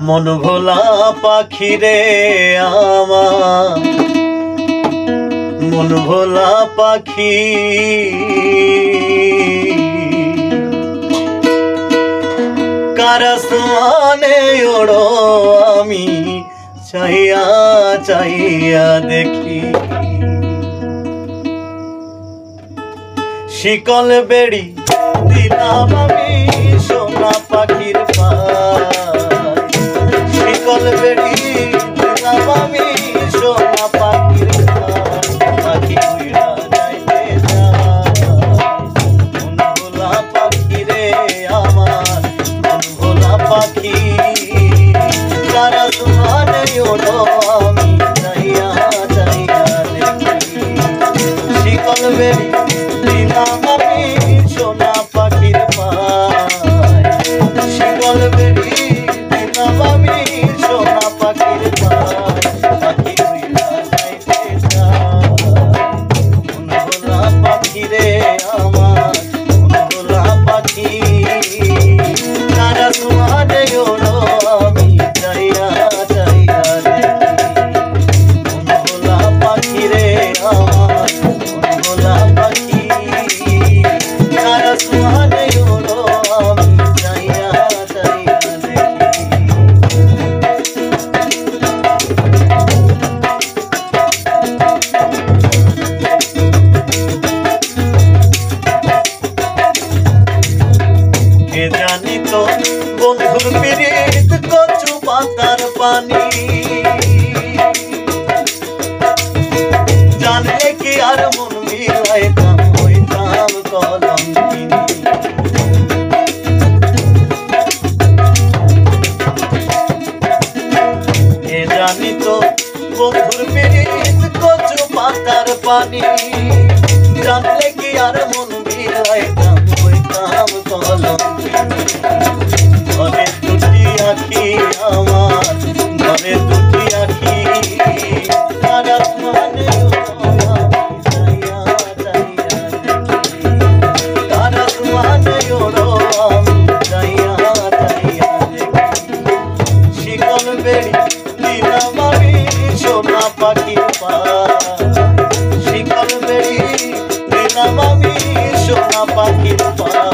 মন ভোলা পাখি রে আমার মন ভোলা পাখি কার আসমানে ওড়ো আমি চাইয়া চাইয়া দেখি শিকল বেড়ি দিলাম আমি সোনা পাখির পায় শিকল বেড়ি দিলাম আমি সোনা পাখির পাখি উইরা যাইতে যায় মন ভোলা পাখি রে আমার মন ভোলা পাখি কার আসমানে ওড়ো আমি চাইয়া চাইয়া দেখি শিকল বেড়ি দিলাম আমি সোনা পাখির পায় শিকল বেড়ি দিলাম আমি সোনা পাখির পায় পাখি উইরা যাইতে যায় মন ভোলা পাখি রে আমার মন ভোলা পাখি কার আসমানে ওড়ো আমি চাইয়া চাইয়া দেখি মন ভোলা পাখি রে আমার মন ভোলা পাখি কার আসমানে ওড়ো আমি চাইয়া চাইয়া দেখি কে জানি তো বন্ধুর পিরিত কচু পাতার পানি জানলে কি আর মন মিলাইতাম হইতাম কলঙ্কিনী কে জানি তো বন্ধুর পিরিত কচু পাতার পানি জানলে কি আর মন মিলাইতাম হইতাম কলঙ্কিনী ঘরে দুটি আখি আমার ঘরে দুটি আখি কার আসমানে ওড়ো আমি চাইয়া চাইয়া দেখি কার আসমানে ওড়ো আমি চাইয়া চাইয়া দেখি শিকল বেড়ি দিলাম আমি সোনা পাখির পায় শিকল বেড়ি দিলাম আমি সোনা পাখির পায়